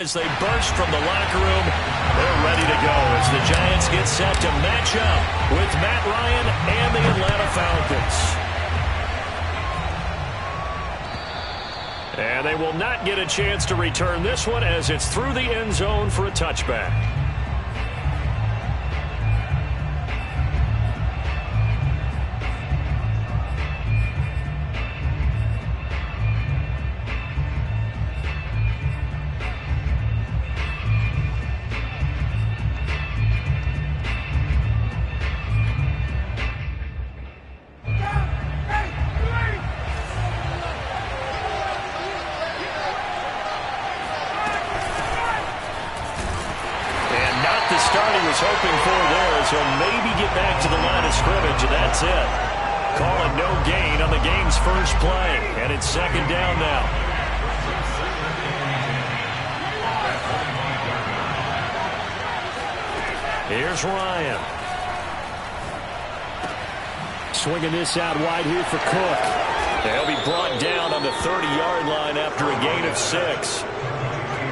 As they burst from the locker room, they're ready to go as the Giants get set to match up with Matt Ryan and the Atlanta Falcons. And they will not get a chance to return this one as it's through the end zone for a touchback. Hoping for there, so maybe get back to the line of scrimmage, and that's it. Calling no gain on the game's first play, and it's second down now. Here's Ryan. Swinging this out wide here for Cook. They'll be brought down on the 30-yard line after a gain of 6.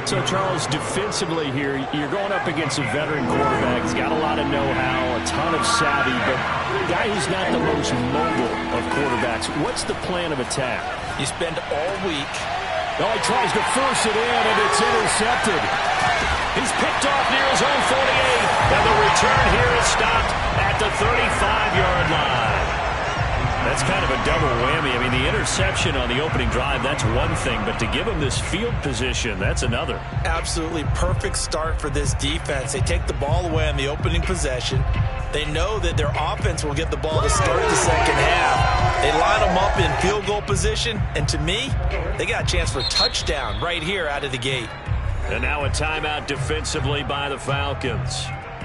So, Charles, defensively here, you're going up against a veteran quarterback. He's got a lot of know-how, a ton of savvy, but a guy who's not the most mobile of quarterbacks. What's the plan of attack? You spend all week. Oh, he tries to force it in, and it's intercepted. He's picked off near his own 48, and the return here is stopped at the 35-yard line. That's kind of a double whammy. I mean, the interception on the opening drive, that's one thing, but to give him this field position, that's another. Absolutely perfect start for this defense. They take the ball away on the opening possession. They know that their offense will get the ball to start the second half. They line them up in field goal position, and to me, they got a chance for a touchdown right here out of the gate. And now a timeout defensively by the Falcons.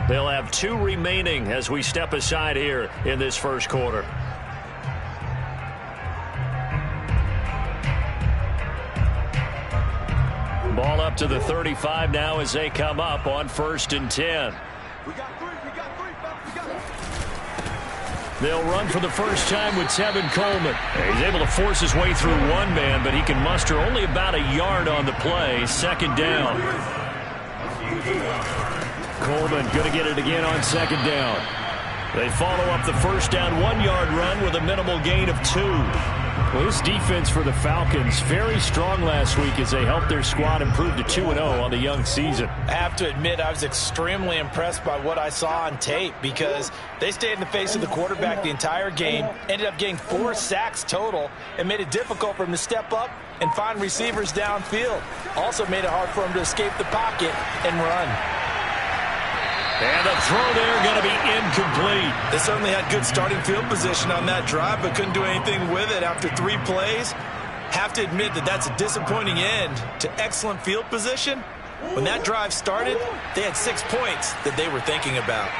They'll have 2 remaining as we step aside here in this first quarter. Ball up to the 35 now as they come up on 1st and 10. They'll run for the first time with Tevin Coleman. He's able to force his way through one man, but he can muster only about a yard on the play. Second down. Coleman going to get it again on second down. They follow up the first down 1-yard run with a minimal gain of 2. Well, this defense for the Falcons, very strong last week as they helped their squad improve to 2-0 on the young season. I have to admit, I was extremely impressed by what I saw on tape because they stayed in the face of the quarterback the entire game, ended up getting 4 sacks total, and made it difficult for him to step up and find receivers downfield. Also made it hard for him to escape the pocket and run. And the throw there going to be incomplete. They certainly had good starting field position on that drive, but couldn't do anything with it after 3 plays. Have to admit that that's a disappointing end to excellent field position. When that drive started, they had 6 points that they were thinking about.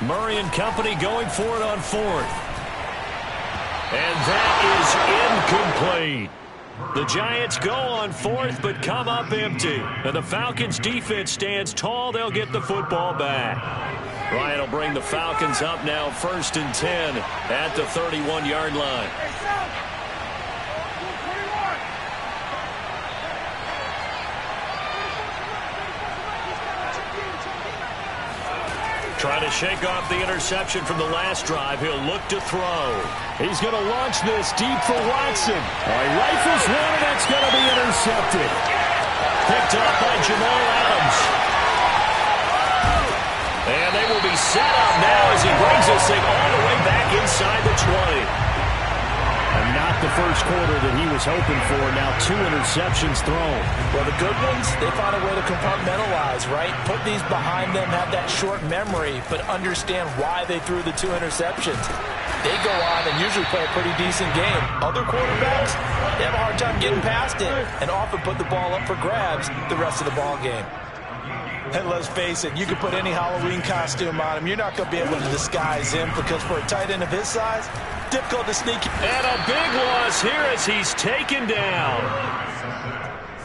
Murray and company going for it on 4th. And that is incomplete. The Giants go on 4th but come up empty. And the Falcons defense stands tall. They'll get the football back. Ryan will bring the Falcons up now 1st and 10 at the 31-yard line. Trying to shake off the interception from the last drive. He'll look to throw. He's going to launch this deep for Watson. He rifles one, and it's going to be intercepted. Picked up by Jamal Adams. And they will be set up now as he brings this thing all the way back inside the 20. And not the first quarter that he was hoping for. Now 2 interceptions thrown. Well, the good ones, they found a way to compartmentalize, right? Put these behind them, have that short memory, but understand why they threw the 2 interceptions. They go on and usually play a pretty decent game. Other quarterbacks, they have a hard time getting past it and often put the ball up for grabs the rest of the ball game. And let's face it, you can put any Halloween costume on him. You're not going to be able to disguise him because for a tight end of his size, difficult to sneak. And a big loss here as he's taken down.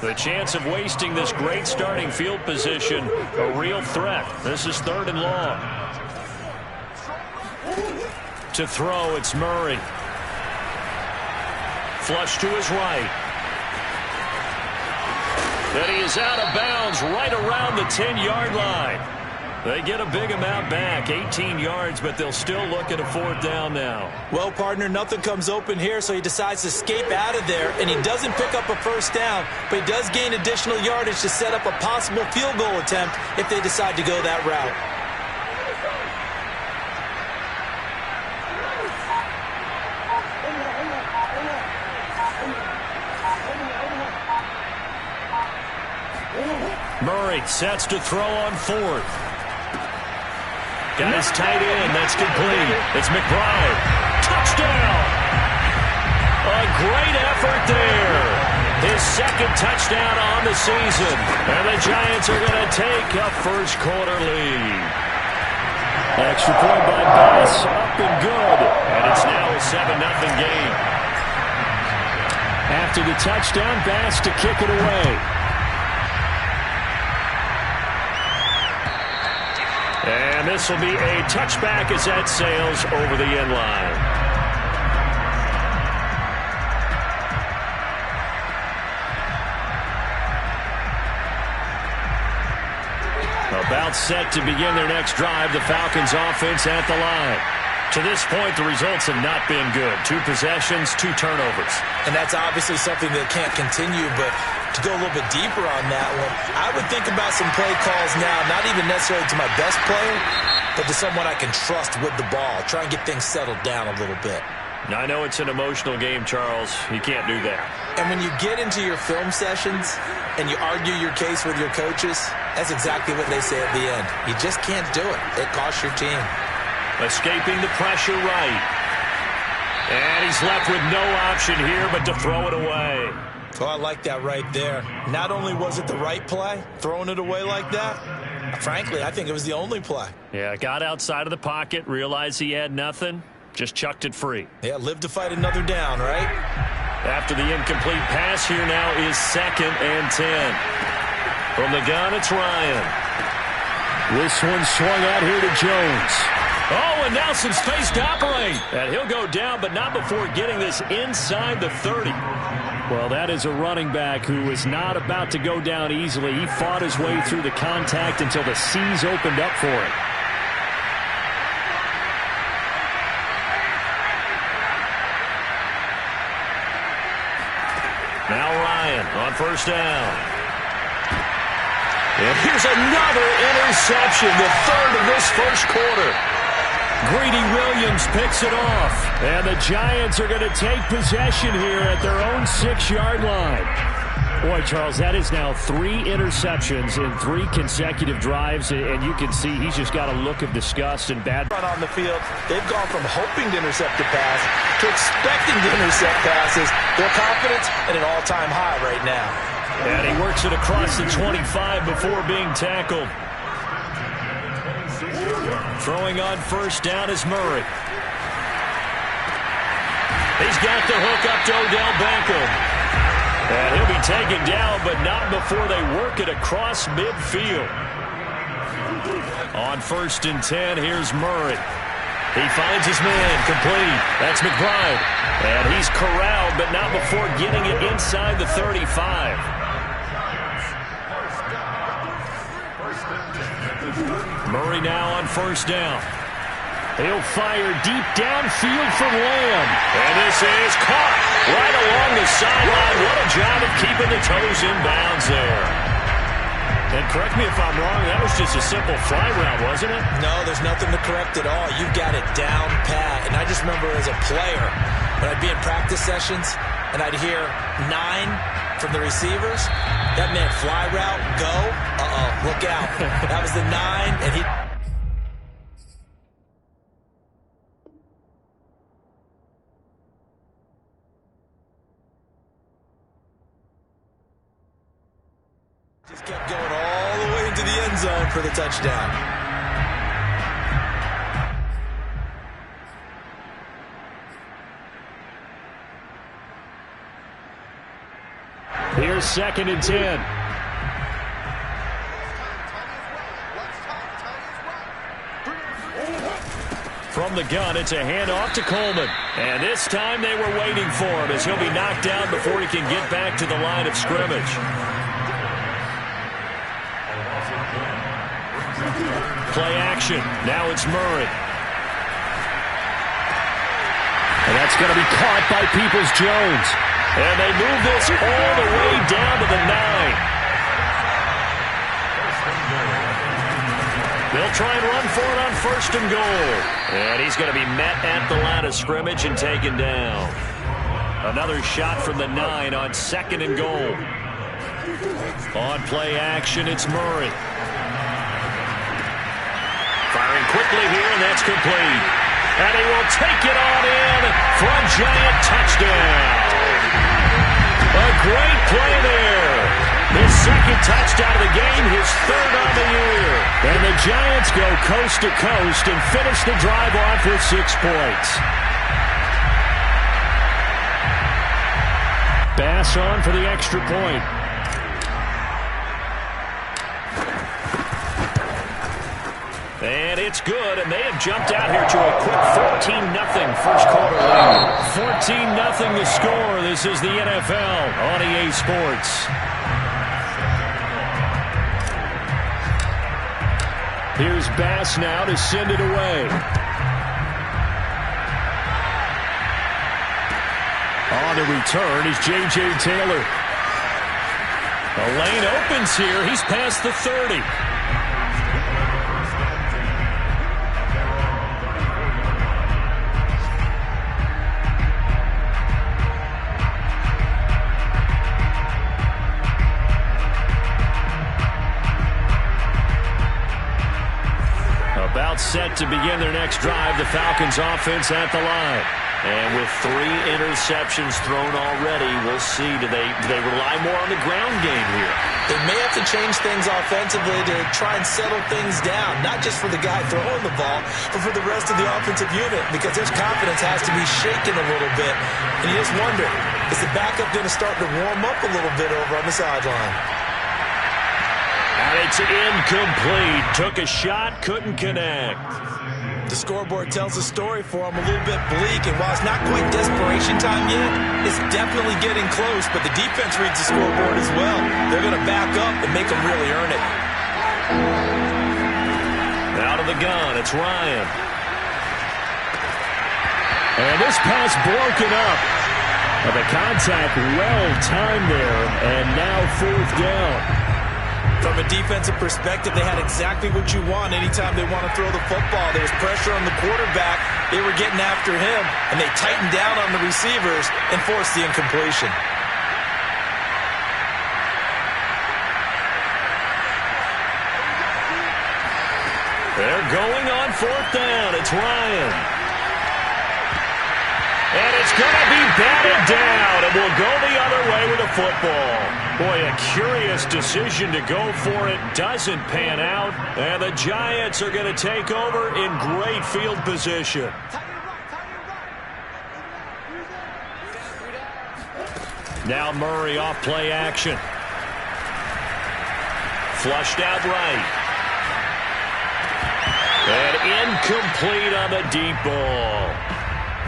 The chance of wasting this great starting field position, a real threat. This is 3rd and long. to throw. It's Murray. Flush to his right. And he is out of bounds right around the 10-yard line. They get a big amount back, 18 yards, but they'll still look at a 4th down now. Well, partner, nothing comes open here, so he decides to escape out of there, and he doesn't pick up a 1st down, but he does gain additional yardage to set up a possible field goal attempt if they decide to go that route. Murray sets to throw on 4th. Got his tight end. That's complete. It's McBride. Touchdown! A great effort there. His 2nd touchdown on the season. And the Giants are going to take a first-quarter lead. Extra point by Bass. Up and good. And it's now a 7-0 game. After the touchdown, Bass to kick it away. And this will be a touchback as that sails over the end line. About set to begin their next drive, the Falcons offense at the line. To this point, the results have not been good. 2 possessions, 2 turnovers. And that's obviously something that can't continue, but to go a little bit deeper on that one, I would think about some play calls now, not even necessarily to my best player, but to someone I can trust with the ball. Try and get things settled down a little bit. Now, I know it's an emotional game, Charles. You can't do that. And when you get into your film sessions and you argue your case with your coaches, that's exactly what they say at the end. You just can't do it. It costs your team. Escaping the pressure right. And he's left with no option here but to throw it away. Oh, I like that right there. Not only was it the right play, throwing it away like that, frankly, I think it was the only play. Yeah, got outside of the pocket, realized he had nothing, just chucked it free. Yeah, live to fight another down, right? After the incomplete pass, here now is 2nd and 10. From the gun, it's Ryan. This one swung out here to Jones. Oh, and Nelson's face to operate. And he'll go down, but not before getting this inside the 30. Well, that is a running back who was not about to go down easily. He fought his way through the contact until the C's opened up for him. Now Ryan on 1st down. And here's another interception, the 3rd of this 1st quarter. Greedy Williams picks it off. And the Giants are going to take possession here at their own 6-yard line. Boy, Charles, that is now 3 interceptions in 3 consecutive drives. And you can see he's just got a look of disgust and bad. On the field, they've gone from hoping to intercept a pass to expecting to intercept passes. Their confidence at an all-time high right now. And he works it across the 25 before being tackled. Throwing on 1st down is Murray. He's got the hook up to Odell Beckham. And he'll be taken down, but not before they work it across midfield. On 1st and 10, here's Murray. He finds his man, complete. That's McBride. And he's corralled, but not before getting it inside the 35. Murray now on 1st down. He'll fire deep downfield for Lamb. And this is caught right along the sideline. What a job of keeping the toes in bounds there. And correct me if I'm wrong, that was just a simple fly route, wasn't it? No, there's nothing to correct at all. You've got it down pat. And I just remember as a player, when I'd be in practice sessions and I'd hear 9 from the receivers, that meant fly route, go, look out. That was the 9, and he... just kept going all the way into the end zone for the touchdown. Here's 2nd and 10. From from the gun. It's a handoff to Coleman. And this time they were waiting for him as he'll be knocked down before he can get back to the line of scrimmage. Play action. Now it's Murray. And that's going to be caught by Peoples-Jones. And they move this all the way down to the 9. They'll try and run for it on 1st and goal. And he's going to be met at the line of scrimmage and taken down. Another shot from the 9 on 2nd and goal. On play action, it's Murray. Firing quickly here, and that's complete. And he will take it on in for a Giant touchdown. A great play there. His 2nd touchdown of the game, his 3rd on the year. And the Giants go coast to coast and finish the drive off with 6 points. Bass on for the extra point. And it's good, and they have jumped out here to a quick 14-0 first quarter lead. 14-0 the score. This is the NFL on EA Sports. Here's Bass now to send it away. On the return is J.J. Taylor. The lane opens here. He's past the 30. Set to begin their next drive, the Falcons offense at the line. And with 3 interceptions thrown already, we'll see. Do they rely more on the ground game here? They may have to change things offensively to try and settle things down, not just for the guy throwing the ball, but for the rest of the offensive unit, because their confidence has to be shaken a little bit. And you just wonder, is the backup going to start to warm up a little bit over on the sideline? And it's incomplete. Took a shot, couldn't connect. The scoreboard tells a story for him, a little bit bleak, and while it's not quite desperation time yet, it's definitely getting close, but the defense reads the scoreboard as well. They're going to back up and make them really earn it. Out of the gun, it's Ryan. And this pass broken up. And the contact well timed there, and now 4th down. From a defensive perspective, they had exactly what you want anytime they want to throw the football. There was pressure on the quarterback. They were getting after him, and they tightened down on the receivers and forced the incompletion. They're going on 4th down. It's Ryan. And it's going to be batted down, and we'll go the other way with the football. Boy, a curious decision to go for it. Doesn't pan out, and the Giants are going to take over in great field position. Now Murray off play action. Flushed out right. And incomplete on the deep ball.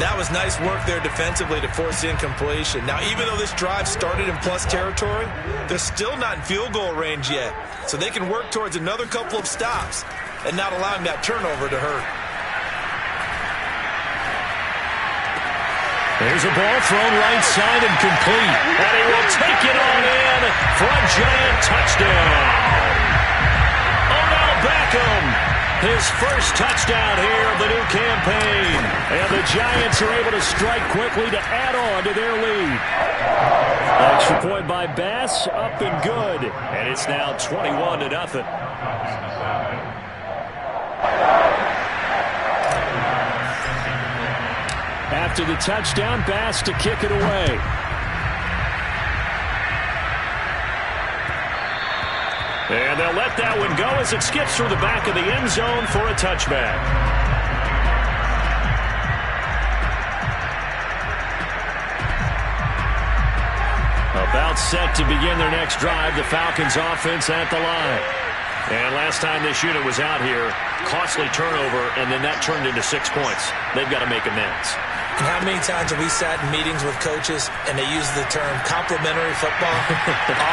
That was nice work there defensively to force the incompletion. Now, even though this drive started in plus territory, they're still not in field goal range yet. So they can work towards another couple of stops and not allowing that turnover to hurt. There's a ball thrown right side and complete. And he will take it on in for a Giant touchdown. Odell Beckham. His first touchdown here of the new campaign. And the Giants are able to strike quickly to add on to their lead. Extra point by Bass, up and good. And it's now 21-0. After the touchdown, Bass to kick it away. And they'll let that one go as it skips through the back of the end zone for a touchback. About set to begin their next drive, the Falcons offense at the line. And last time this unit was out here, costly turnover, and then that turned into 6 points. They've got to make amends. And how many times have we sat in meetings with coaches and they use the term complementary football?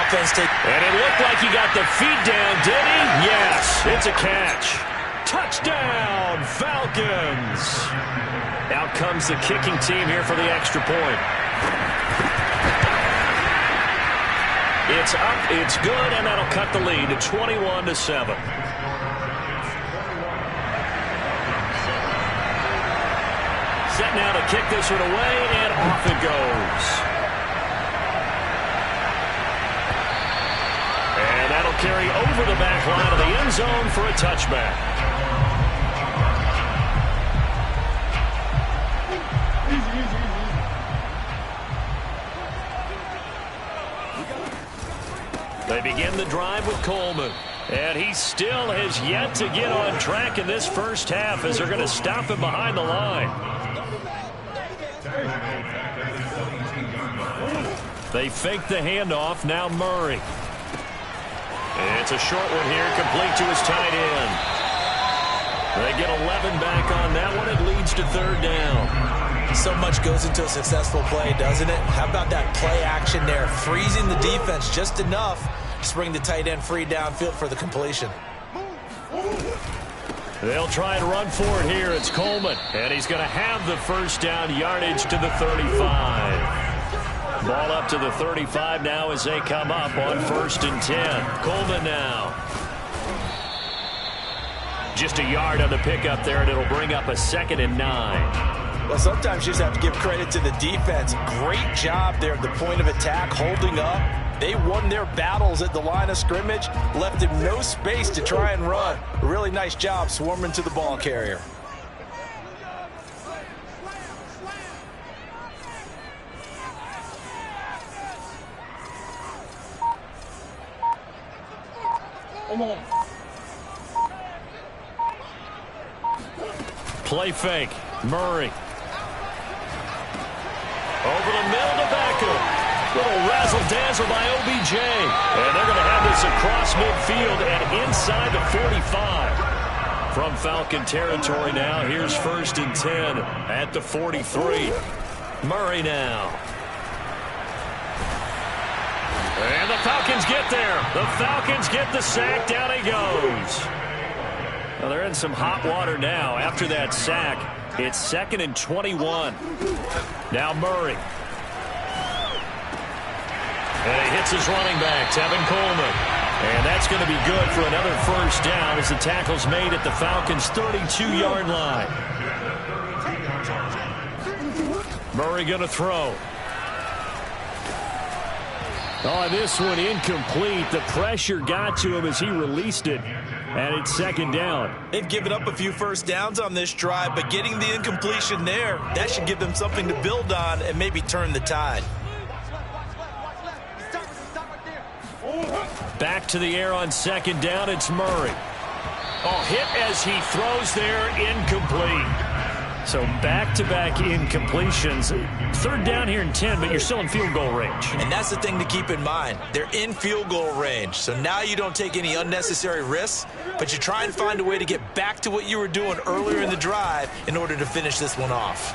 Offense take. And it looked like he got the feet down, did he? Yes, it's a catch. Touchdown, Falcons. Out comes the kicking team here for the extra point. It's up, it's good, and that'll cut the lead to 21-7. Set now to kick this one away, and off it goes. And that'll carry over the back line of the end zone for a touchback. They begin the drive with Coleman. And he still has yet to get on track in this first half as they're going to stop him behind the line. They fake the handoff. Now Murray. It's a short one here, complete to his tight end. They get 11 back on that one. It leads to third down. So much goes into a successful play, doesn't it? How about that play action there? Freezing the defense just enough to bring the tight end free downfield for the completion. They'll try and run for it here. It's Coleman, and he's going to have the first down, yardage to the 35. Ball up to the 35 now as they come up on 1st and 10. Coleman now. Just a yard on the pickup there, and it'll bring up a 2nd and 9. Well, sometimes you just have to give credit to the defense. Great job there at the point of attack, holding up. They won their battles at the line of scrimmage, left him no space to try and run. A really nice job swarming to the ball carrier. Play fake. Murray. Over the middle to Beckham. Little razzle-dazzle by OBJ. And they're going to have this across midfield and inside the 45. From Falcon territory now, here's 1st and 10 at the 43. Murray now. And the Falcons get there. The Falcons get the sack. Down he goes. Well, they're in some hot water now. After that sack, it's 2nd and 21. Now Murray. And he hits his running back, Tevin Coleman. And that's going to be good for another first down as the tackle's made at the Falcons' 32-yard line. Murray going to throw. Oh, this one incomplete. The pressure got to him as he released it. And it's 2nd down. They've given up a few first downs on this drive, but getting the incompletion there, that should give them something to build on and maybe turn the tide. Back to the air on 2nd down, it's Murray. Oh, hit as he throws there, incomplete. So back-to-back incompletions. 3rd down here and 10, but you're still in field goal range. And that's the thing to keep in mind. They're in field goal range. So now you don't take any unnecessary risks, but you try and find a way to get back to what you were doing earlier in the drive in order to finish this one off.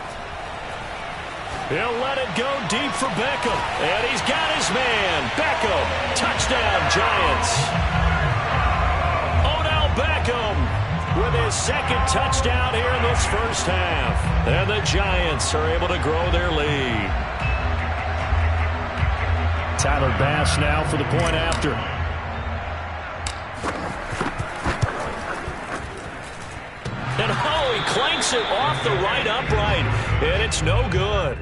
He'll let it go deep for Beckham. And he's got his man. Beckham. Touchdown, Giants. Odell Beckham with his 2nd touchdown here in this first half. And the Giants are able to grow their lead. Tyler Bass now for the point after. And oh, he clanks it off the right upright. And it's no good.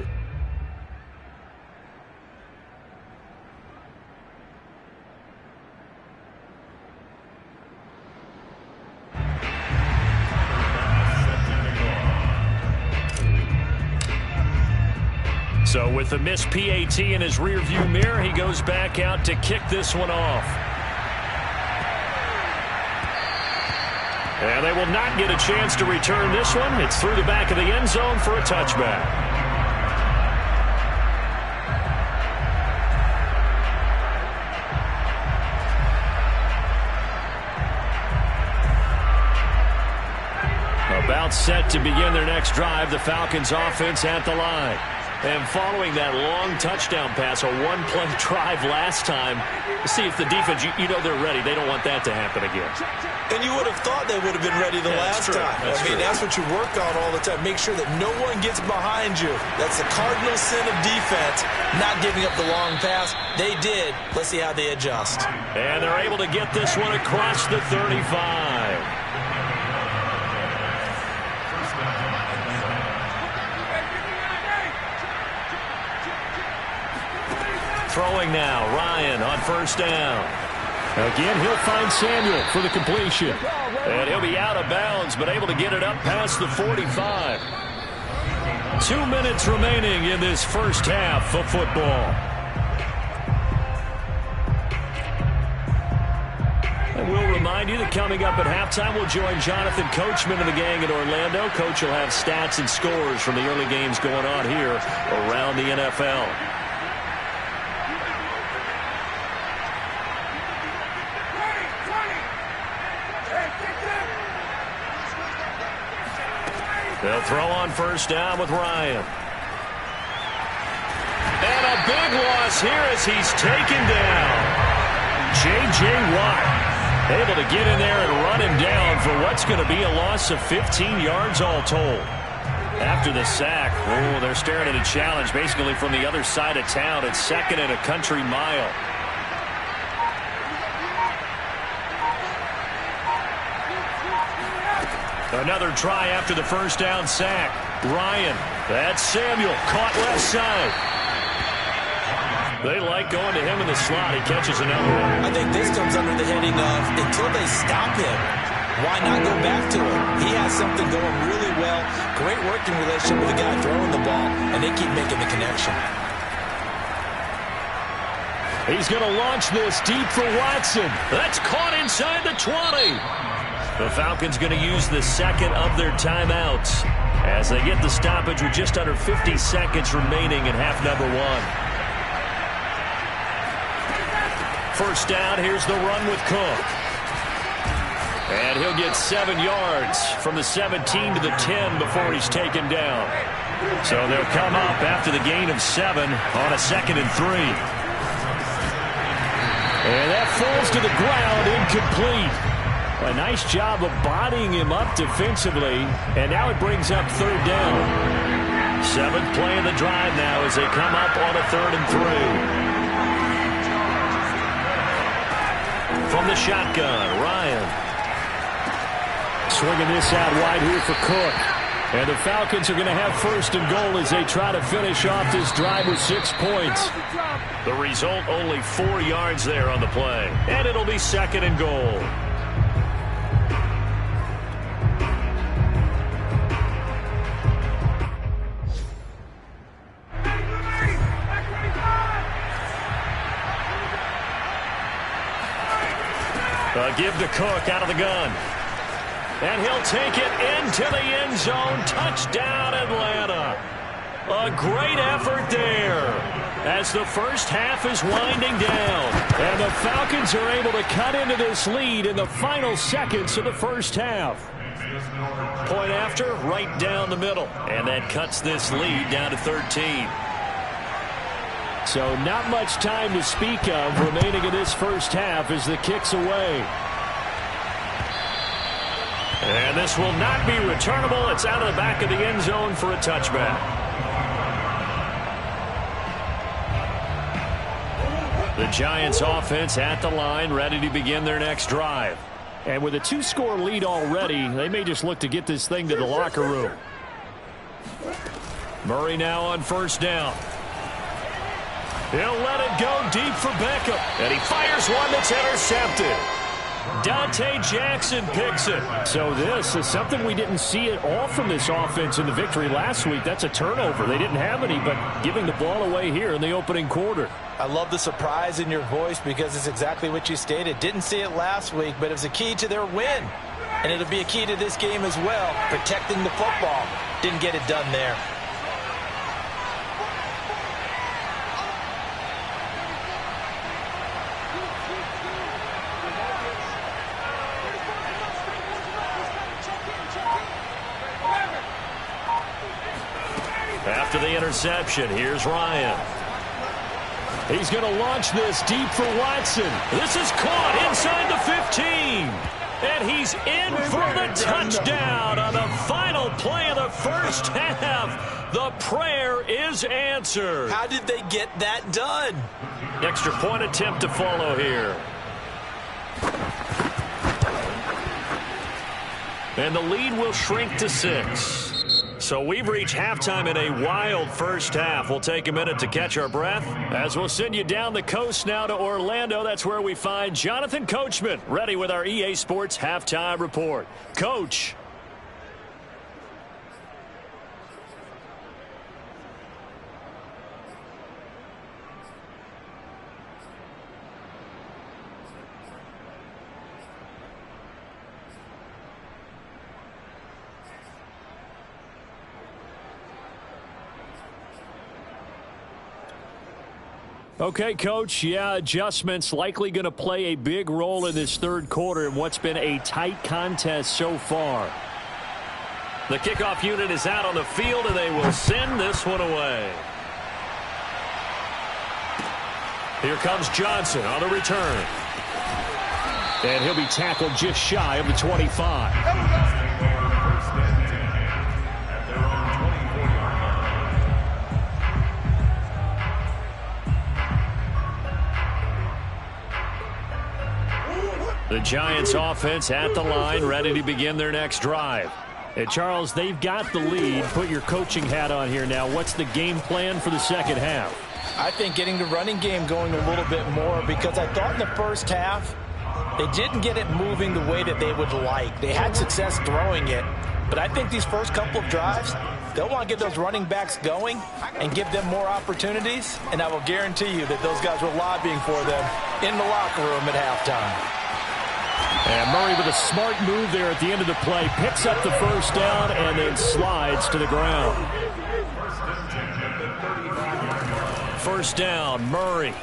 So with the missed PAT in his rearview mirror, he goes back out to kick this one off. And they will not get a chance to return this one. It's through the back of the end zone for a touchback. about set to begin their next drive. The Falcons offense at the line. And following that long touchdown pass, a one-play drive last time, see if the defense, you know they're ready. They don't want that to happen again. And you would have thought they would have been ready the last time. That's what you work on all the time. Make sure that no one gets behind you. That's the cardinal sin of defense, not giving up the long pass. They did. Let's see how they adjust. And they're able to get this one across the 35. Throwing now, Ryan on first down. Again, he'll find Samuel for the completion. And he'll be out of bounds, but able to get it up past the 45. 2 minutes remaining in this first half of football. And we'll remind you that coming up at halftime, we'll join Jonathan Coachman and the gang in Orlando. Coach will have stats and scores from the early games going on here around the NFL. They'll throw on first down with Ryan. And a big loss here as he's taken down. J.J. Watt able to get in there and run him down for what's going to be a loss of 15 yards all told. After the sack, they're staring at a challenge basically from the other side of town. It's second and a country mile. Another try after the first down sack. Ryan, that's Samuel, caught left side. They like going to him in the slot. He catches another one. I think this comes under the heading of until they stop him, why not go back to him? He has something going really well. Great working relationship with the guy throwing the ball, and they keep making the connection. He's going to launch this deep for Watson. That's caught inside the 20. The Falcons going to use the second of their timeouts as they get the stoppage with just under 50 seconds remaining in half number one. First down, here's the run with Cook. And he'll get 7 yards from the 17 to the 10 before he's taken down. So they'll come up after the gain of 7 on a 2nd and 3. And that falls to the ground, incomplete. A nice job of bodying him up defensively, and now it brings up third down. 7th play of the drive now as they come up on a 3rd and 3. From the shotgun, Ryan. Swinging this out wide here for Cook. And the Falcons are going to have first and goal as they try to finish off this drive with 6 points. The result, only 4 yards there on the play. And it'll be 2nd and goal. Give to Cook out of the gun. And he'll take it into the end zone. Touchdown, Atlanta. A great effort there as the first half is winding down. And the Falcons are able to cut into this lead in the final seconds of the first half. Point after, right down the middle. And that cuts this lead down to 13. So not much time to speak of remaining in this first half as the kick's away. And this will not be returnable. It's out of the back of the end zone for a touchback. The Giants offense at the line, ready to begin their next drive. And with a 2-score lead already, they may just look to get this thing to the locker room. Murray now on first down. He'll let it go deep for Beckham. And he fires one that's intercepted. Dante Jackson picks it. So this is something we didn't see at all from this offense in the victory last week. That's a turnover. They didn't have any, but giving the ball away here in the opening quarter. I love the surprise in your voice because it's exactly what you stated. Didn't see it last week, but it was a key to their win. And it'll be a key to this game as well, protecting the football. Didn't get it done there. After the interception, here's Ryan. He's going to launch this deep for Watson. This is caught inside the 15. And he's in for the touchdown on the final play of the first half. The prayer is answered. How did they get that done? Extra point attempt to follow here. And the lead will shrink to 6. So we've reached halftime in a wild first half. We'll take a minute to catch our breath as we'll send you down the coast now to Orlando. That's where we find Jonathan Coachman ready with our EA Sports Halftime Report. Coach. Okay, Coach, yeah, adjustments likely going to play a big role in this third quarter in what's been a tight contest so far. The kickoff unit is out on the field, and they will send this one away. Here comes Johnson on the return. And he'll be tackled just shy of the 25. The Giants offense at the line, ready to begin their next drive. And Charles, they've got the lead. Put your coaching hat on here now. What's the game plan for the second half? I think getting the running game going a little bit more, because I thought in the first half they didn't get it moving the way that they would like. They had success throwing it, but I think these first couple of drives, they'll want to get those running backs going and give them more opportunities, and I will guarantee you that those guys were lobbying for them in the locker room at halftime. And Murray with a smart move there at the end of the play. Picks up the first down and then slides to the ground. First down, Murray.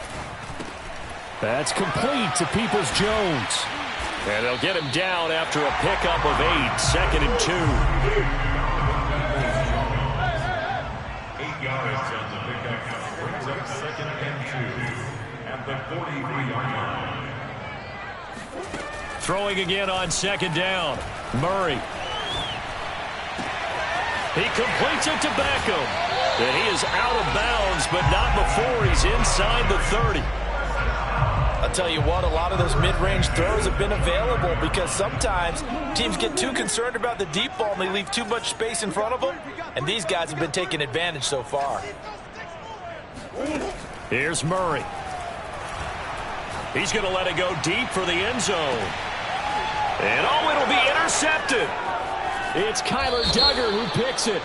That's complete to Peoples-Jones. And they'll get him down after a pickup of 8. 2nd and 2. 8 yards on the pickup. Brings up 2nd and 2 at the 43-yard line. Throwing again on 2nd down. Murray. He completes it to Beckham. And he is out of bounds, but not before he's inside the 30. I'll tell you what, a lot of those mid-range throws have been available because sometimes teams get too concerned about the deep ball and they leave too much space in front of them. And these guys have been taking advantage so far. Here's Murray. He's going to let it go deep for the end zone. And oh, it'll be intercepted. It's Kyler Duggar who picks it.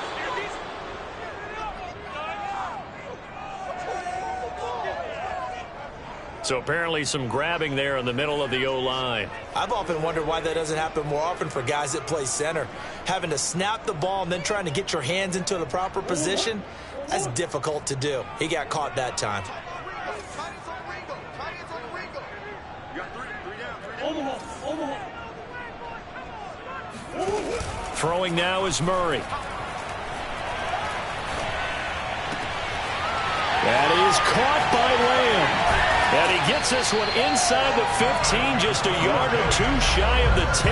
So apparently some grabbing there in the middle of the O-line. I've often wondered why that doesn't happen more often for guys that play center. Having to snap the ball and then trying to get your hands into the proper position, that's difficult to do. He got caught that time. Throwing now is Murray. That is caught by Lamb. And he gets this one inside the 15, just a yard or two shy of the 10.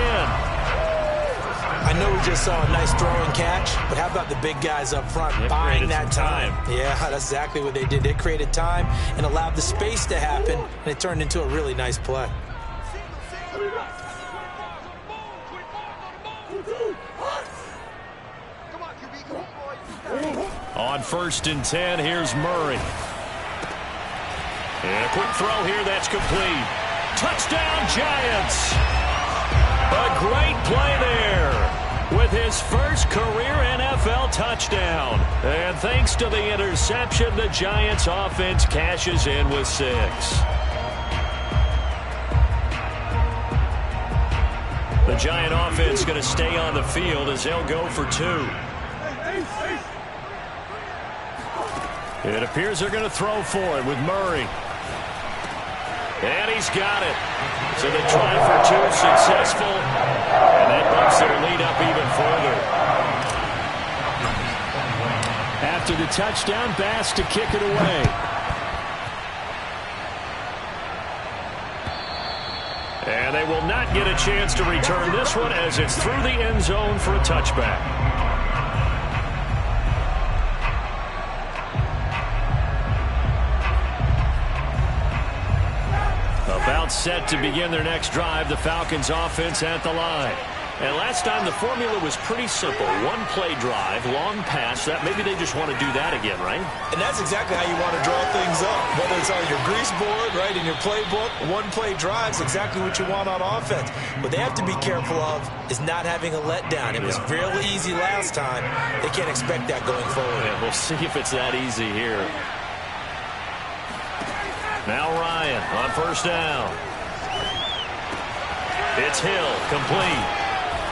I know we just saw a nice throwing catch, but how about the big guys up front buying that time? Yeah, that's exactly what they did. They created time and allowed the space to happen, and it turned into a really nice play. On 1st and 10, here's Murray. And a quick throw here, that's complete. Touchdown, Giants! A great play there with his first career NFL touchdown. And thanks to the interception, the Giants offense cashes in with 6. The Giant offense going to stay on the field as they'll go for 2. It appears they're going to throw for it with Murray. And he's got it. So the try for 2 successful. And that bumps their lead up even further. After the touchdown, Bass to kick it away. And they will not get a chance to return this one as it's through the end zone for a touchback. About set to begin their next drive, the Falcons offense at the line. And last time the formula was pretty simple. One play drive, long pass. That maybe they just want to do that again, right? And that's exactly how you want to draw things up. Whether it's on your grease board, right, in your playbook, one play drive is exactly what you want on offense. What they have to be careful of is not having a letdown. It was fairly easy last time. They can't expect that going forward. Yeah, we'll see if it's that easy here. Now Ryan on first down. It's Hill, complete.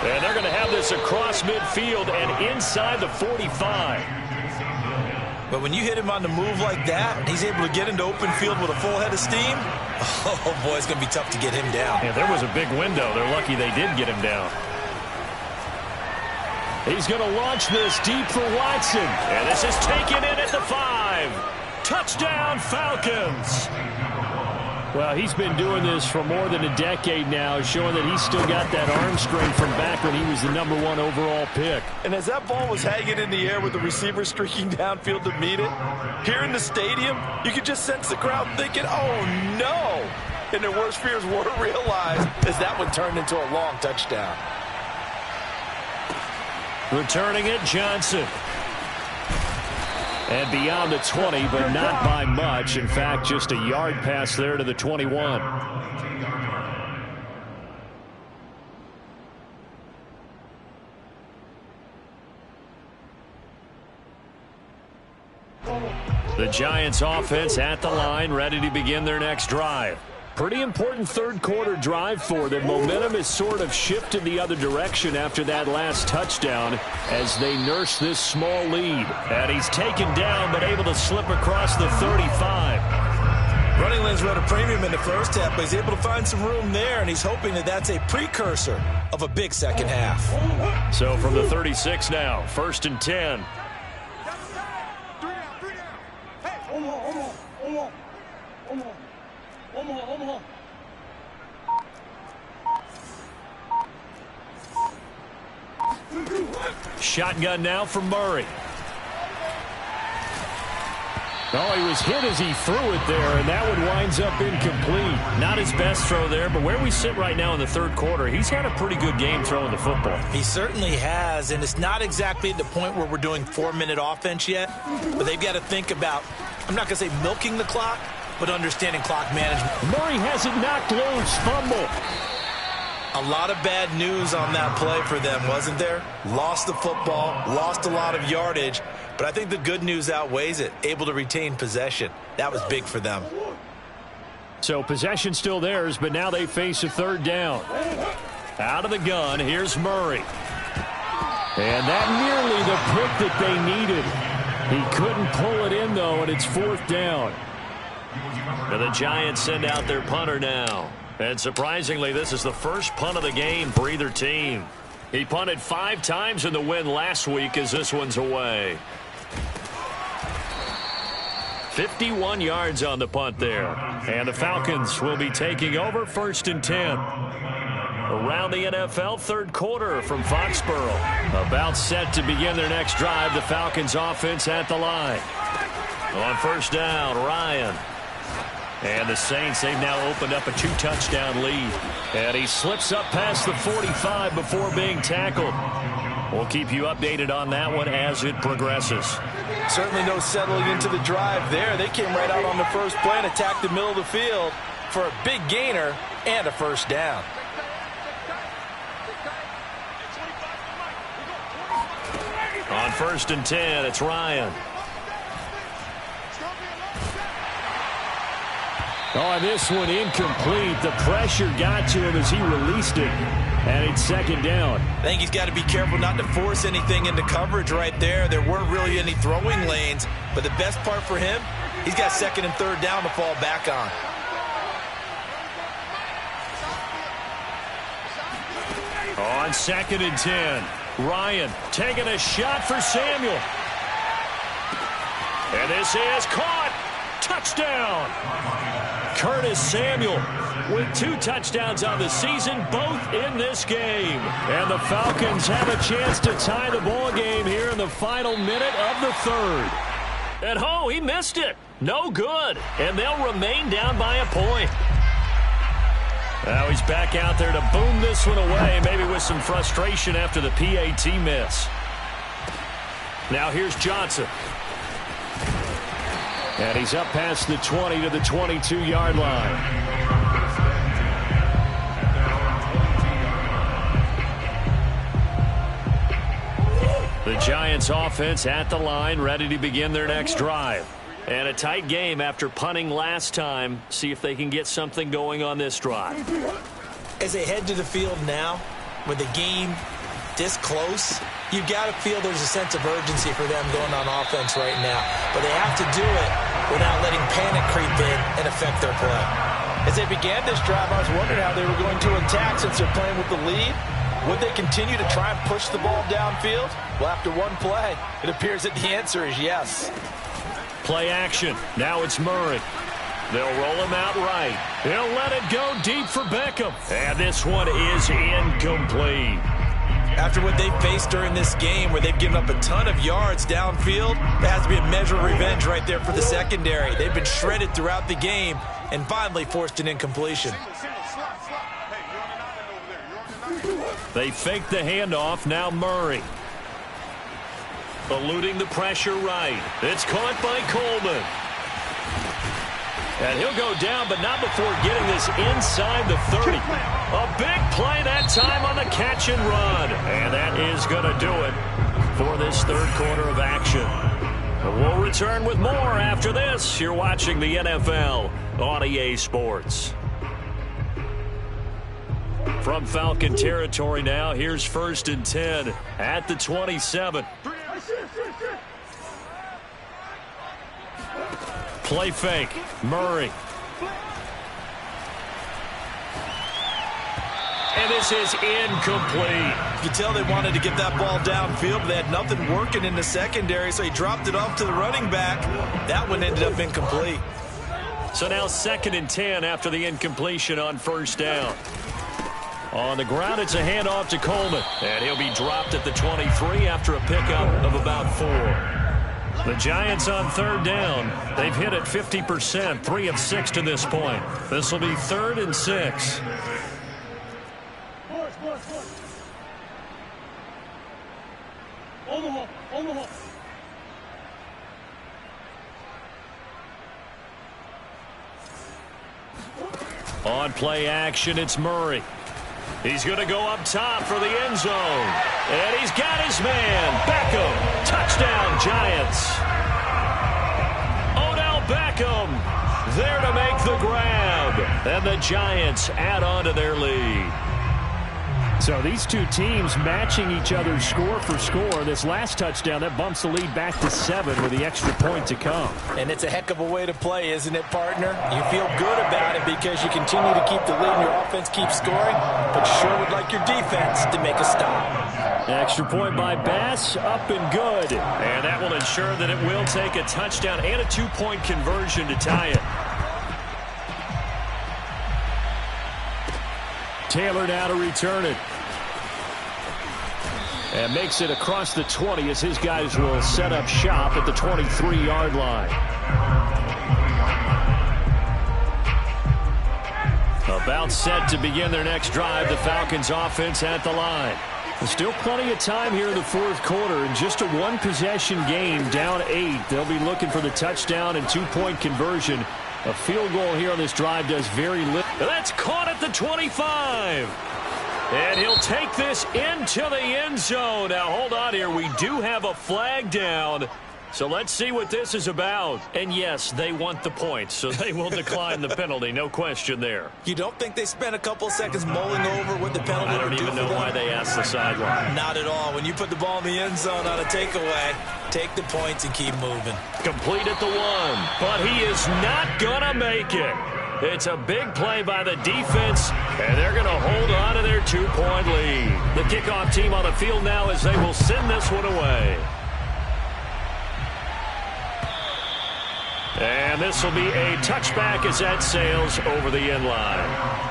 And they're going to have this across midfield and inside the 45. But when you hit him on the move like that, and he's able to get into open field with a full head of steam, oh boy, it's going to be tough to get him down. Yeah, there was a big window. They're lucky they did get him down. He's going to launch this deep for Watson. And this is taken in at the 5. Touchdown, Falcons. Well, he's been doing this for more than a decade now, showing that he's still got that arm strength from back when he was the #1 overall pick. And as that ball was hanging in the air with the receiver streaking downfield to meet it, here in the stadium, you could just sense the crowd thinking, oh, no. And their worst fears were realized as that one turned into a long touchdown. Returning it, Johnson. And beyond the 20, but not by much. In fact, just a yard pass there to the 21. The Giants offense at the line, ready to begin their next drive. Pretty important third quarter drive for them. Momentum has sort of shifted the other direction after that last touchdown as they nurse this small lead. And he's taken down but able to slip across the 35. Running lanes were at a premium in the first half, but he's able to find some room there, and he's hoping that that's a precursor of a big second half. So from the 36 now, 1st and 10. Shotgun now for Murray. Oh, he was hit as he threw it there, and that one winds up incomplete. Not his best throw there, but where we sit right now in the third quarter, he's had a pretty good game throwing the football. He certainly has, and it's not exactly at the point where we're doing 4-minute offense yet, but they've got to think about, I'm not going to say milking the clock, but understanding clock management. Murray has it knocked loose, fumble. A lot of bad news on that play for them, wasn't there? Lost the football, lost a lot of yardage, but I think the good news outweighs it. Able to retain possession. That was big for them. So possession still theirs, but now they face a third down. Out of the gun, here's Murray. And that nearly the pick that they needed. He couldn't pull it in, though, and it's 4th down. And the Giants send out their punter now. And surprisingly, this is the first punt of the game for either team. He punted 5 times in the win last week as this one's away. 51 yards on the punt there. And the Falcons will be taking over 1st and 10. Around the NFL, third quarter from Foxborough. About set to begin their next drive. The Falcons offense at the line. On first down, Ryan. And the Saints, they've now opened up a 2-touchdown lead. And he slips up past the 45 before being tackled. We'll keep you updated on that one as it progresses. Certainly no settling into the drive there. They came right out on the first play and attacked the middle of the field for a big gainer and a first down. On 1st and 10, it's Ryan. Oh, this one incomplete. The pressure got to him as he released it. And it's 2nd down. I think he's got to be careful not to force anything into coverage right there. There weren't really any throwing lanes. But the best part for him, he's got 2nd and 3rd down to fall back on. On 2nd and 10, Ryan taking a shot for Samuel. And this is caught. Touchdown. Curtis Samuel with 2 touchdowns on the season, both in this game. And the Falcons have a chance to tie the ball game here in the final minute of the third. And he missed it. No good. And they'll remain down by a point. Now he's back out there to boom this one away, maybe with some frustration after the PAT miss. Now here's Johnson. And he's up past the 20 to the 22-yard line. The Giants offense at the line, ready to begin their next drive. And a tight game after punting last time. See if they can get something going on this drive. As they head to the field now, with the game this close, you've got to feel there's a sense of urgency for them going on offense right now. But they have to do it without letting panic creep in and affect their play. As they began this drive, I was wondering how they were going to attack since they're playing with the lead. Would they continue to try and push the ball downfield? Well, after one play, it appears that the answer is yes. Play action. Now it's Murray. They'll roll him out right. He'll let it go deep for Beckham. And this one is incomplete. After what they've faced during this game where they've given up a ton of yards downfield, there has to be a measure of revenge right there for the secondary. They've been shredded throughout the game and finally forced an incompletion. They fake the handoff. Now Murray. Eluding the pressure right. It's caught by Coleman. And he'll go down, but not before getting this inside the 30. A big play that time on the catch and run. And that is going to do it for this third quarter of action. We'll return with more after this. You're watching the NFL on EA Sports. From Falcon territory now, here's 1st and 10 at the 27. Play fake. Murray. And this is incomplete. You can tell they wanted to get that ball downfield, but they had nothing working in the secondary, so he dropped it off to the running back. That one ended up incomplete. So now 2nd and 10 after the incompletion on 1st down. On the ground, it's a handoff to Coleman. And he'll be dropped at the 23 after a pickup of about 4. The Giants on 3rd down. They've hit it 50%, 3 of 6 to this point. This will be 3rd and 6. On play action, it's Murray. He's going to go up top for the end zone. And he's got his man, Beckham. Touchdown, Giants. Odell Beckham there to make the grab. And the Giants add on to their lead. So these two teams matching each other score for score. This last touchdown, that bumps the lead back to 7 with the extra point to come. And it's a heck of a way to play, isn't it, partner? You feel good about it because you continue to keep the lead and your offense keeps scoring, but you sure would like your defense to make a stop. Extra point by Bass, up and good. And that will ensure that it will take a touchdown and a 2-point conversion to tie it. Taylor now to return it. And makes it across the 20 as his guys will set up shop at the 23-yard line. About set to begin their next drive, the Falcons offense at the line. Still plenty of time here in the 4th quarter. In just a 1-possession game, down 8. They'll be looking for the touchdown and 2-point conversion. A field goal here on this drive does very little. That's caught at the 25. And he'll take this into the end zone. Now, hold on here. We do have a flag down. So let's see what this is about. And, yes, they want the points, so they will decline the penalty. No question there. You don't think they spent a couple seconds mulling over what the penalty would do for them? I don't even know why they asked the sideline. Not at all. When you put the ball in the end zone on a takeaway, take the points and keep moving. Complete at the 1, but he is not going to make it. It's a big play by the defense, and they're going to hold on to their 2-point lead. The kickoff team on the field now as they will send this one away. And this will be a touchback as that sails over the end line.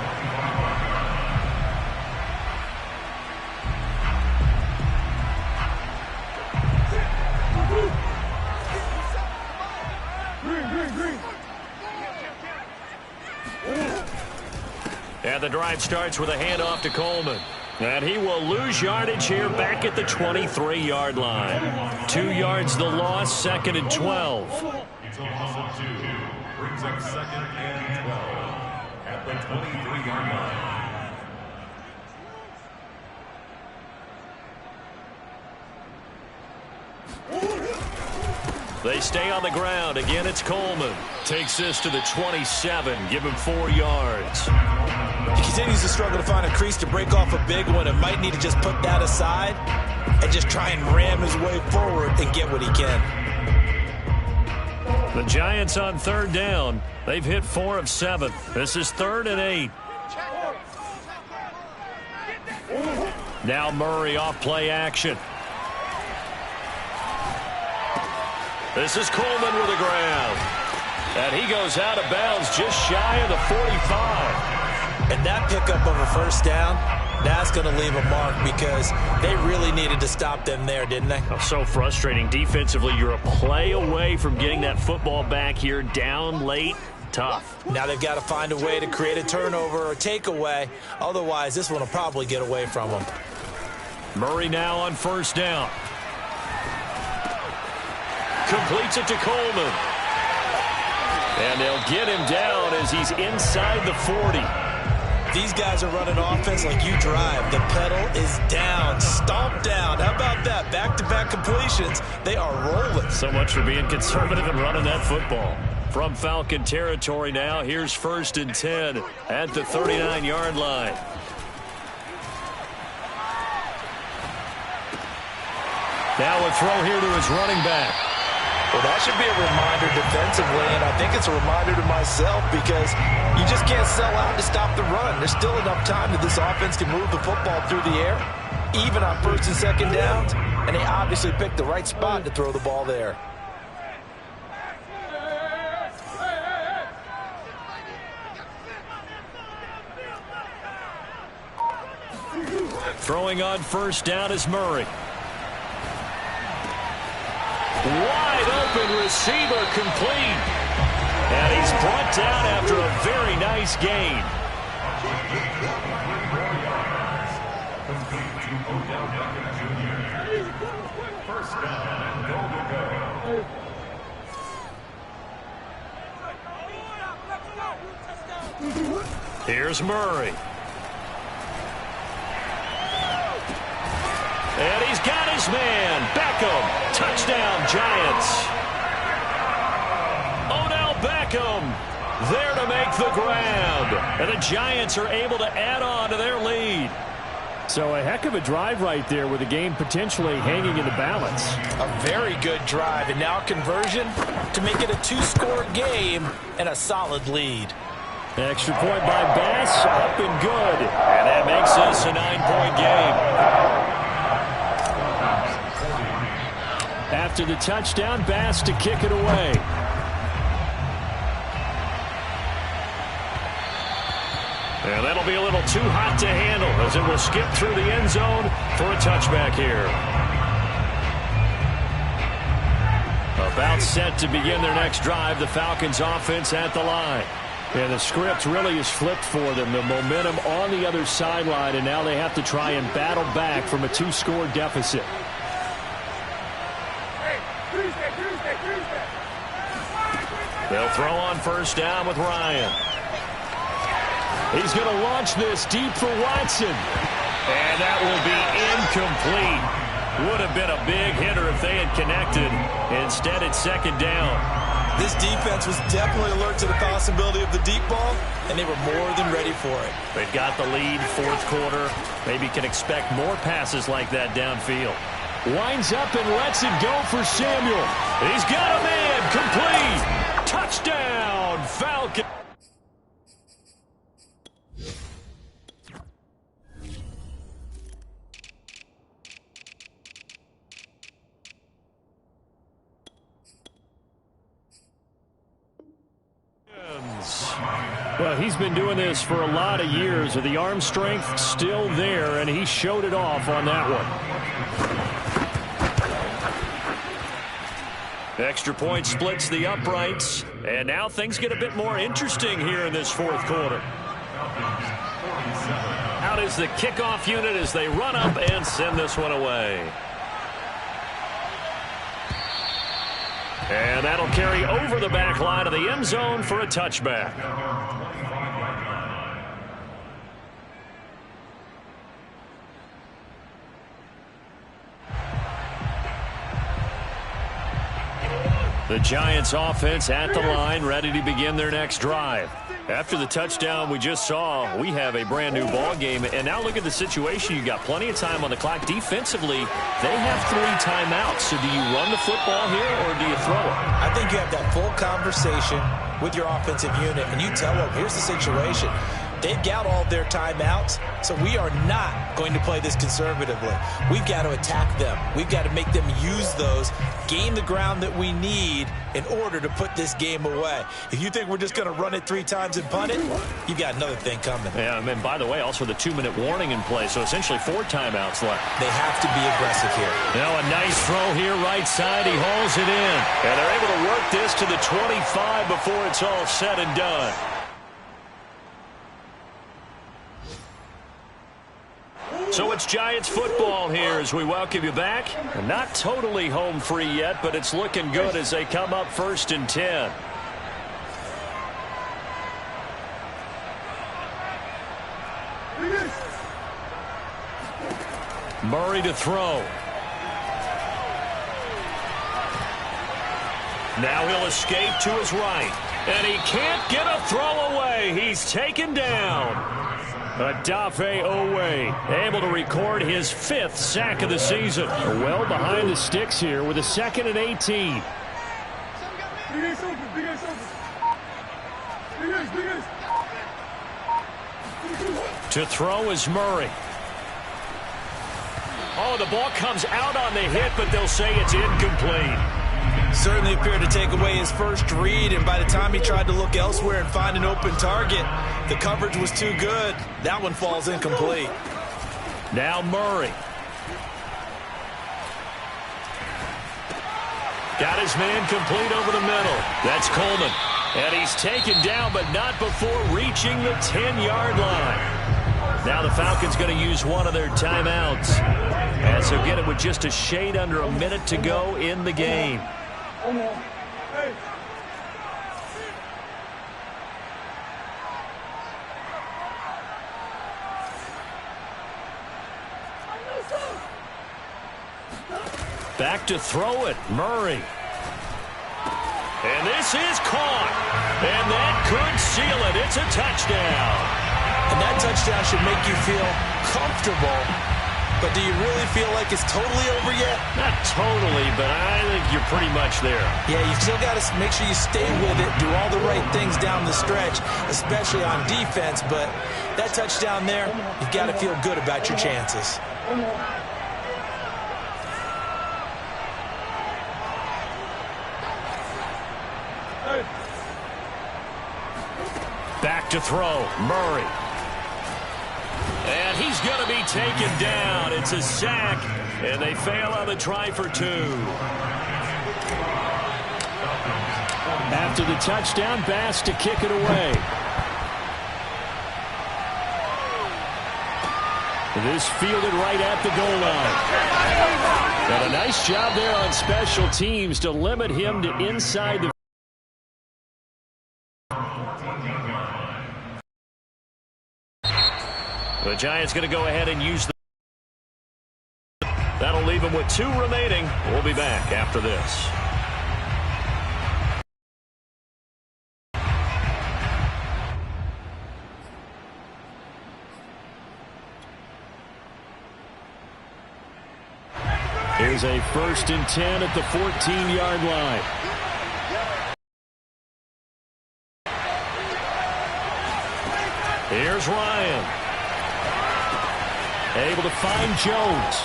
And the drive starts with a handoff to Coleman. And he will lose yardage here back at the 23-yard line. 2 yards the loss, 2nd and 12. It's a loss of 2. Brings up 2nd and 12 at the 23-yard line. They stay on the ground. Again, it's Coleman. Takes this to the 27. Give him 4 yards. He continues to struggle to find a crease to break off a big one and might need to just put that aside and just try and ram his way forward and get what he can. The Giants on 3rd down. They've hit 4 of 7. This is 3rd and 8. Now Murray off play action. This is Coleman with the ground. And he goes out of bounds just shy of the 45. And that pickup of a first down, that's going to leave a mark because they really needed to stop them there, didn't they? Oh, so frustrating. Defensively, you're a play away from getting that football back here down late. Tough. Now they've got to find a way to create a turnover or takeaway. Otherwise, this one will probably get away from them. Murray now on 1st down. Completes it to Coleman. And they'll get him down as he's inside the 40. These guys are running offense like you drive. The pedal is down, stomped down. How about that? Back-to-back completions. They are rolling. So much for being conservative and running that football. From Falcon territory now, here's 1st and 10 at the 39-yard line. Now a throw here to his running back. Well, that should be a reminder defensively, and I think it's a reminder to myself because you just can't sell out to stop the run. There's still enough time that this offense can move the football through the air, even on 1st and 2nd downs, and they obviously picked the right spot to throw the ball there. Throwing on 1st down is Murray. Wide open receiver complete. And he's brought down after a very nice gain. First down and goal to go. Here's Murray. And he's got his man. Beckham. Touchdown, Giants. Odell Beckham there to make the grab. And the Giants are able to add on to their lead. So a heck of a drive right there with the game potentially hanging in the balance. A very good drive, and now conversion to make it a 2-score game and a solid lead. Extra point by Bass, up and good. And that makes this a 9-point game. After the touchdown, Bass to kick it away. And that'll be a little too hot to handle as it will skip through the end zone for a touchback here. About set to begin their next drive, the Falcons offense at the line. And the script really is flipped for them. The momentum on the other sideline, and now they have to try and battle back from a 2-score deficit. They'll throw on 1st down with Ryan. He's going to launch this deep for Watson. And that will be incomplete. Would have been a big hitter if they had connected. Instead, it's 2nd down. This defense was definitely alert to the possibility of the deep ball, and they were more than ready for it. They've got the lead, 4th quarter. Maybe can expect more passes like that downfield. Winds up and lets it go for Samuel. He's got a man, complete. Touchdown, Falcons. is. Well, he's been doing this for a lot of years, with the arm strength still there, and he showed it off on that one. Extra point splits the uprights, and now things get a bit more interesting here in this fourth quarter. Out is the kickoff unit as they run up and send this one away. And that'll carry over the back line of the end zone for a touchback. The Giants offense at the line, ready to begin their next drive. After the touchdown we just saw, we have a brand new ball game. And now look at the situation. You got plenty of time on the clock. Defensively, they have 3 timeouts. So do you run the football here or do you throw it? I think you have that full conversation with your offensive unit, and you tell them, here's the situation. They've got all their timeouts, so we are not going to play this conservatively. We've got to attack them. We've got to make them use those, gain the ground that we need in order to put this game away. If you think we're just going to run it 3 times and punt it, you've got another thing coming. Yeah, and by the way, also the 2-minute warning in play, so essentially 4 timeouts left. They have to be aggressive here. Now a nice throw here right side. He hauls it in. And they're able to work this to the 25 before it's all said and done. So it's Giants football here as we welcome you back. Not totally home free yet, but it's looking good as they come up 1st and 10. Murray to throw. Now he'll escape to his right. And he can't get a throw away. He's taken down. Odafe Oweh able to record his 5th sack of the season. Well behind the sticks here with a 2nd and 18. To throw is Murray. Oh, the ball comes out on the hit, but they'll say it's incomplete. Certainly appeared to take away his first read, and by the time he tried to look elsewhere and find an open target, the coverage was too good. That one falls incomplete. Now Murray. Got his man complete over the middle. That's Coleman. And he's taken down, but not before reaching the 10-yard line. Now the Falcons going to use one of their timeouts, as they'll get it with just a shade under a minute to go in the game. Back to throw it, Murray. And this is caught. And that could seal it. It's a touchdown. And that touchdown should make you feel comfortable. But do you really feel like it's totally over yet? Not totally, but I think you're pretty much there. Yeah, you still got to make sure you stay with it, do all the right things down the stretch, especially on defense. But that touchdown there, you've got to feel good about your chances. Back to throw, Murray. And he's going to be taken down. It's a sack, and they fail on the try for 2. After the touchdown, Bass to kick it away. This fielded right at the goal line. And a nice job there on special teams to limit him to inside the The Giants going to go ahead and use the... That'll leave them with 2 remaining. We'll be back after this. Here's a 1st and 10 at the 14-yard line. Here's Ryan. Able to find Jones.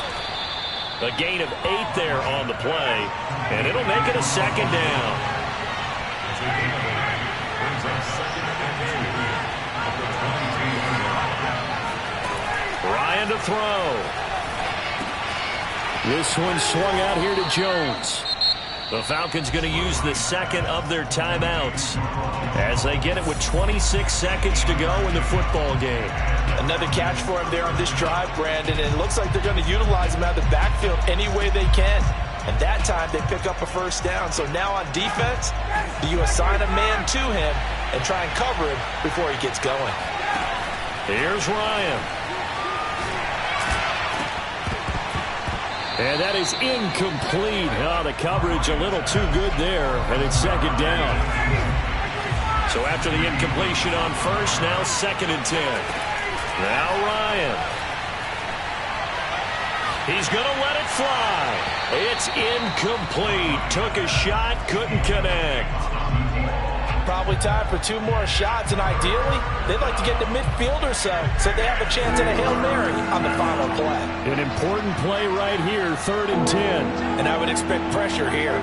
A gain of 8 there on the play, and it'll make it a 2nd down. Ryan to throw. This one swung out here to Jones. The Falcons going to use the second of their timeouts as they get it with 26 seconds to go in the football game. Another catch for him there on this drive, Brandon, and it looks like they're going to utilize him out of the backfield any way they can. And that time they pick up a first down. So now on defense, do you assign a man to him and try and cover him before he gets going? Here's Ryan. And that is incomplete. Oh, the coverage a little too good there, and it's second down. So after the incompletion on first, now 2nd and 10. Now Ryan. He's going to let it fly. It's incomplete. Took a shot, couldn't connect. Probably time for 2 more shots, and ideally, they'd like to get to midfield or so they have a chance at a Hail Mary on the final play. An important play right here, 3rd and 10. And I would expect pressure here.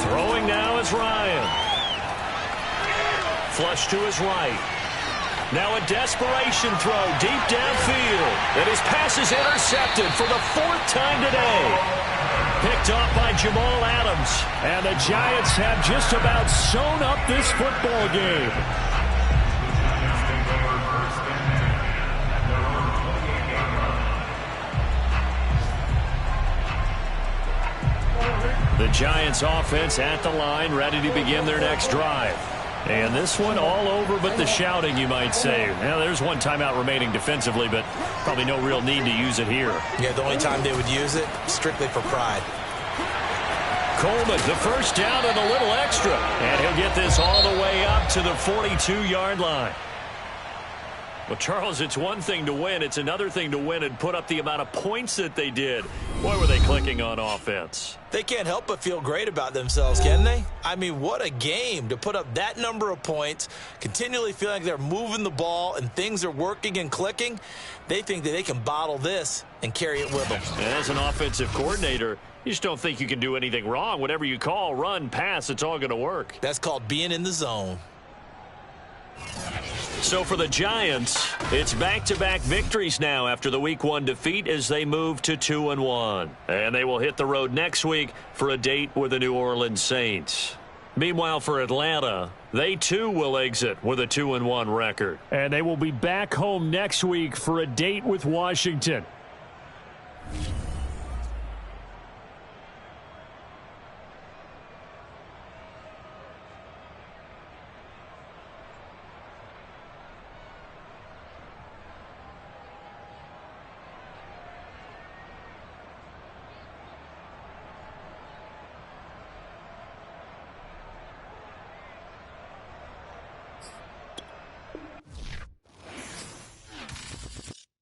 Throwing now is Ryan. Flush to his right. Now a desperation throw deep downfield. And his pass is intercepted for the 4th time today. Picked off by Jamal Adams. And the Giants have just about sewn up this football game. The Giants offense at the line, ready to begin their next drive. And this one all over but the shouting, you might say. Now, there's one timeout remaining defensively, but probably no real need to use it here. Yeah, the only time they would use it, strictly for pride. Coleman, the first down and a little extra. And he'll get this all the way up to the 42-yard line. Well, Charles, it's one thing to win. It's another thing to win and put up the amount of points that they did. Boy, were they clicking on offense. They can't help but feel great about themselves, can they? I mean, what a game to put up that number of points, continually feeling like they're moving the ball and things are working and clicking. They think that they can bottle this and carry it with them. And as an offensive coordinator, you just don't think you can do anything wrong. Whatever you call, run, pass, it's all going to work. That's called being in the zone. So for the Giants, it's back-to-back victories now after the Week 1 defeat as they move to 2-1. And they will hit the road next week for a date with the New Orleans Saints. Meanwhile, for Atlanta, they too will exit with a 2-1 record. And they will be back home next week for a date with Washington.